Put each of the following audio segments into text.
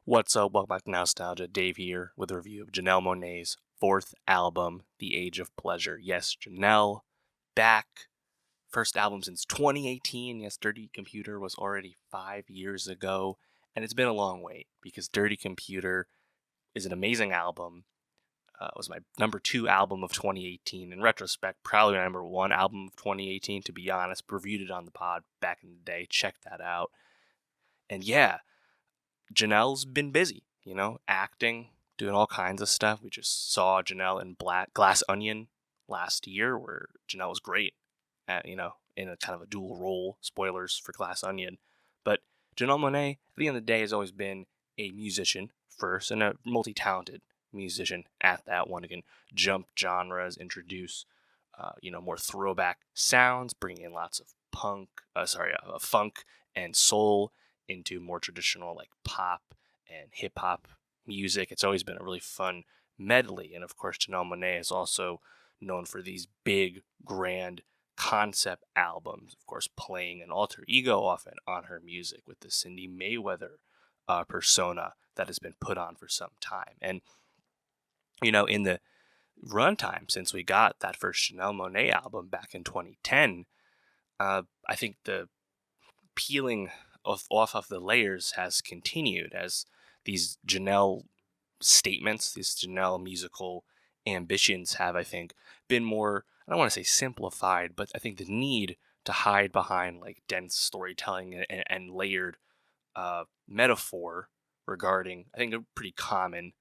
What's up? Welcome back to Nowstalgia. Dave here with a review of Janelle Monáe's fourth album, The Age of Pleasure. Yes, Janelle, back. First album since 2018. Yes, Dirty Computer was already 5 years ago. And it's been a long wait because Dirty Computer is an amazing album. It was my number 2 album of 2018. In retrospect, probably my number 1 album of 2018, to be honest. Reviewed it on the pod back in the day. Check that out. And yeah, Janelle's been busy, acting, doing all kinds of stuff. We just saw Janelle in Glass Onion last year, where Janelle was great at, in a kind of a dual role. Spoilers for Glass Onion. But Janelle Monáe, at the end of the day, has always been a musician first and a multi-talented musician at that one. Again, jump genres, introduce, more throwback sounds, bringing in lots of funk and soul into more traditional like pop and hip hop music. It's always been a really fun medley. And of course, Janelle Monáe is also known for these big, grand concept albums, of course, playing an alter ego often on her music with the Cindy Mayweather persona that has been put on for some time. And, in the runtime since we got that first Janelle Monáe album back in 2010, I think the peeling off of the layers has continued as these Janelle statements, these Janelle musical ambitions have, I think, been more, I don't want to say simplified, but I think the need to hide behind like dense storytelling and layered metaphor regarding, I think, a pretty common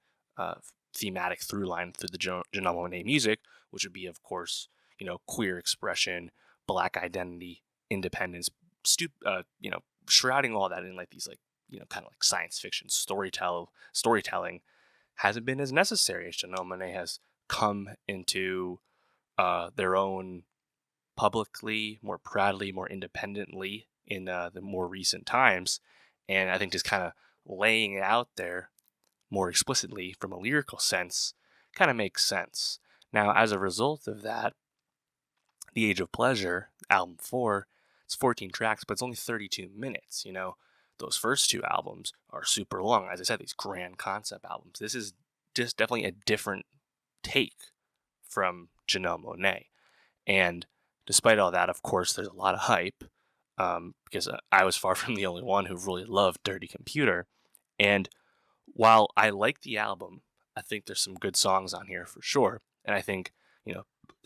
thematic through line through the Janelle Monáe music, which would be, of course, queer expression, Black identity, independence, shrouding all that in like these kind of like science fiction storytelling hasn't been as necessary as Janelle Monáe has come into their own publicly, more proudly, more independently in the more recent times. And I think just kind of laying it out there more explicitly from a lyrical sense kind of makes sense. Now, as a result of that, The Age of Pleasure, album 4, it's 14 tracks, but it's only 32 minutes. Those first 2 albums are super long. As I said, these grand concept albums. This is just definitely a different take from Janelle Monáe. And despite all that, of course, there's a lot of hype because I was far from the only one who really loved Dirty Computer. And while I like the album, I think there's some good songs on here for sure. And I think,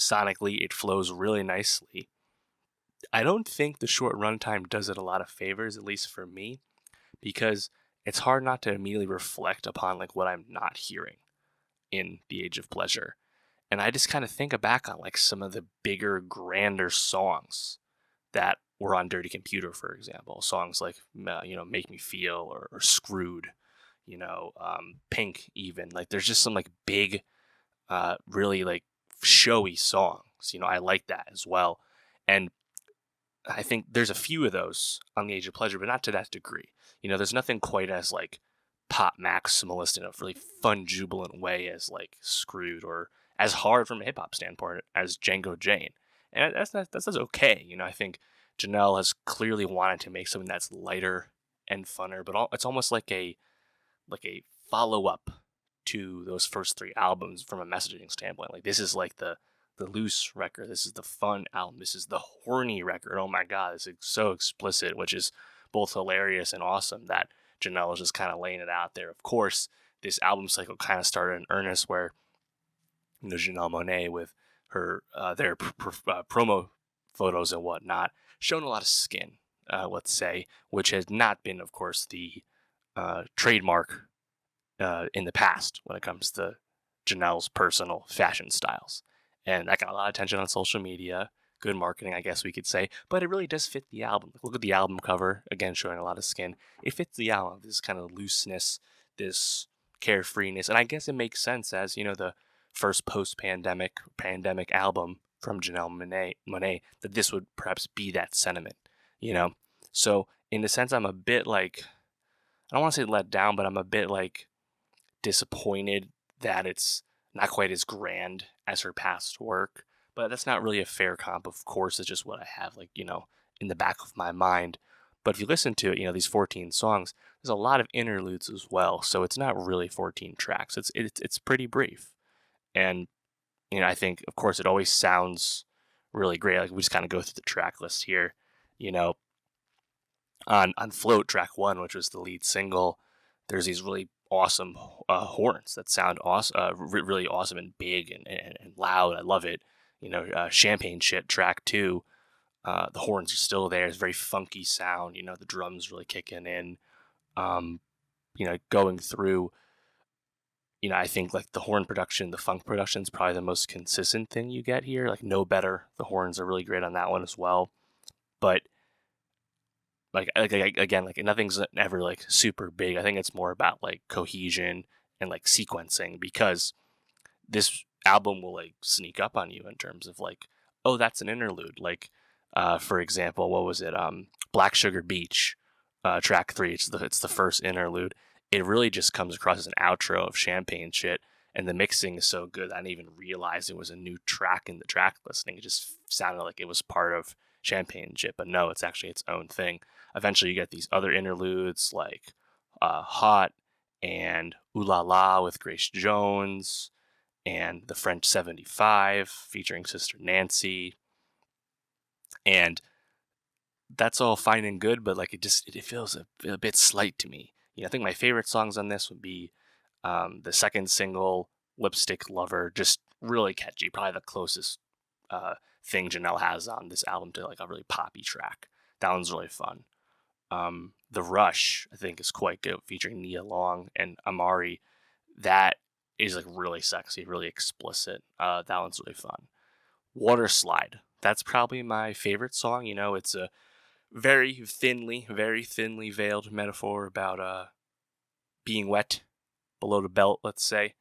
sonically, it flows really nicely. I don't think the short runtime does it a lot of favors, at least for me, because it's hard not to immediately reflect upon like what I'm not hearing in The Age of Pleasure. And I just kind of think back on like some of the bigger, grander songs that were on Dirty Computer, for example. Songs like, Make Me Feel or Screwed, Pink even. Like there's just some like big, really like showy songs. I like that as well. And I think there's a few of those on The Age of Pleasure, but not to that degree. There's nothing quite as like pop maximalist in a really fun, jubilant way as like Screwed, or as hard from a hip hop standpoint as Django Jane. And that's okay. I think Janelle has clearly wanted to make something that's lighter and funner, but it's almost like a follow up to those first 3 albums from a messaging standpoint. Like this is like the loose record. This is the fun album. This is the horny record. Oh my God, this is so explicit, which is both hilarious and awesome that Janelle is just kind of laying it out there. Of course, this album cycle kind of started in earnest where, Janelle Monáe with her their promo photos and whatnot, showing a lot of skin, let's say, which has not been, of course, the trademark in the past when it comes to Janelle's personal fashion styles. And that got a lot of attention on social media. Good marketing, I guess we could say. But it really does fit the album. Look at the album cover, again, showing a lot of skin. It fits the album, this kind of looseness, this carefreeness. And I guess it makes sense as, the first post-pandemic album from Janelle Monáe, that this would perhaps be that sentiment, So in a sense, I'm a bit like, I don't want to say let down, but I'm a bit like disappointed that it's not quite as grand as her past work. But that's not really a fair comp. Of course, it's just what I have, in the back of my mind. But if you listen to it, these 14 songs, there's a lot of interludes as well. So it's not really 14 tracks. It's pretty brief. And, I think, of course, it always sounds really great. Like, we just kind of go through the track list here. You know, on Float, track 1, which was the lead single, there's these really awesome horns that sound awesome, really awesome and big and loud. I love it. Champagne Shit, track 2, the horns are still there. It's very funky sound. The drums really kicking in. Going through, I think like the horn production, the funk production is probably the most consistent thing you get here. Like No Better, the horns are really great on that one as well. But again, like nothing's ever like super big. I think it's more about like cohesion and like sequencing, because this album will like sneak up on you in terms of like, oh, that's an interlude. Like, for example, what was it? Black Sugar Beach, track 3. It's the first interlude. It really just comes across as an outro of Champagne Shit, and the mixing is so good that I didn't even realize it was a new track in the track listing. It just sounded like it was part of Champagne Shit, but no, it's actually its own thing. Eventually, you get these other interludes like Hot and Ooh La La with Grace Jones, and The French 75 featuring Sister Nancy. And that's all fine and good, but like it feels a bit slight to me. I think my favorite songs on this would be the second single, Lipstick Lover, just really catchy, probably the closest thing Janelle has on this album to like a really poppy track. That one's really fun. The Rush, I think, is quite good, featuring Nia Long and Amari. That is like really sexy, really explicit. That one's really fun. Water Slide, that's probably my favorite song. It's a very thinly veiled metaphor about being wet below the belt, let's say.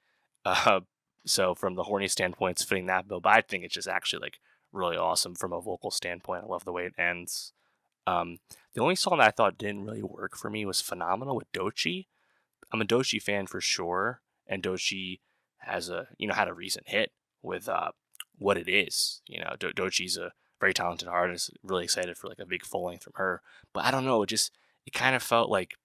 So from the horny standpoint, it's fitting that bill, but I think it's just actually like really awesome from a vocal standpoint. I love the way it ends. The only song that I thought didn't really work for me was Phenomenal with Doechii. I'm a Doechii fan for sure, and Doechii has had a recent hit with What It Is. Doechii's a very talented artist. Really excited for like a big full length from her. But I don't know, it kind of felt like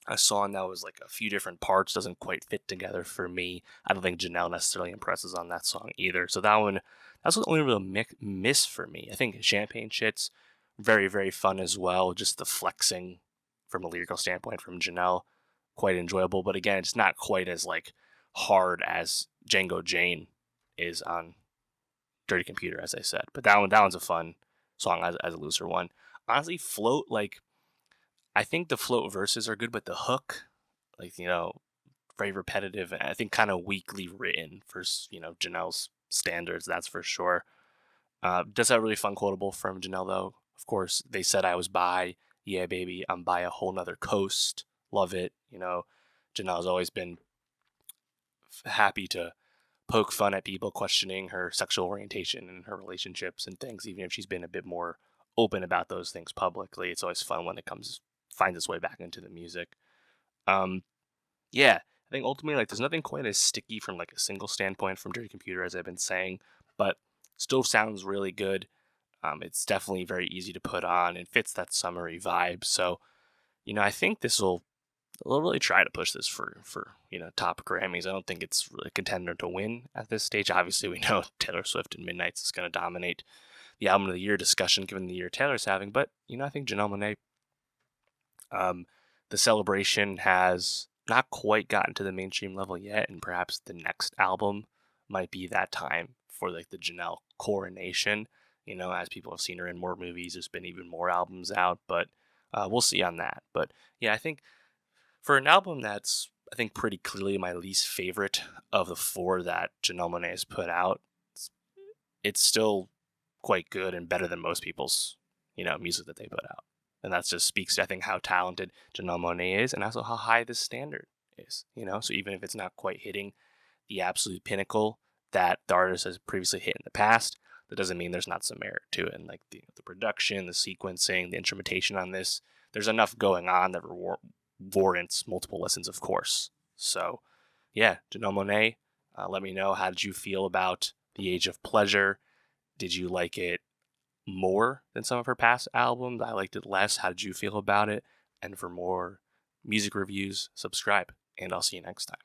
a song that was like a few different parts, doesn't quite fit together for me. I don't think Janelle necessarily impresses on that song either. So that's the only real miss for me. I think Champagne Shit's very, very fun as well. Just the flexing from a lyrical standpoint from Janelle, quite enjoyable. But again, it's not quite as like hard as Django Jane is on Dirty Computer, as I said. But that one's a fun song as a looser one. Honestly, Float, like, I think the Float verses are good, but the hook, like, very repetitive, and I think kind of weakly written for, Janelle's standards, that's for sure. Does have a really fun quotable from Janelle, though. Of course, they said I was bi. Yeah, baby, I'm by a whole nother coast. Love it. Janelle's always been happy to poke fun at people questioning her sexual orientation and her relationships and things, even if she's been a bit more open about those things publicly. It's always fun when it finds its way back into the music. Yeah, I think ultimately, like, there's nothing quite as sticky from like a single standpoint from Dirty Computer as I've been saying, but still sounds really good. It's definitely very easy to put on and fits that summery vibe. So, I think we'll really try to push this for top Grammys. I don't think it's really a contender to win at this stage. Obviously, we know Taylor Swift and Midnight's is going to dominate the album of the year discussion, given the year Taylor's having. But I think Janelle Monáe, the Celebration has not quite gotten to the mainstream level yet, and perhaps the next album might be that time for like the Janelle coronation. As people have seen her in more movies, there's been even more albums out, but we'll see on that. But yeah, I think for an album that's, I think, pretty clearly my least favorite of the 4 that Janelle Monáe has put out, it's still quite good and better than most people's, music that they put out. And that just speaks to, I think, how talented Janelle Monáe is, and also how high the standard is, So even if it's not quite hitting the absolute pinnacle that the artist has previously hit in the past, that doesn't mean there's not some merit to it. And like the production, the sequencing, the instrumentation on this, there's enough going on that warrants multiple listens, of course. So, yeah, Janelle Monáe, let me know, how did you feel about The Age of Pleasure? Did you like it more than some of her past albums. I liked it less. How did you feel about it? And for more music reviews, subscribe, and I'll see you next time.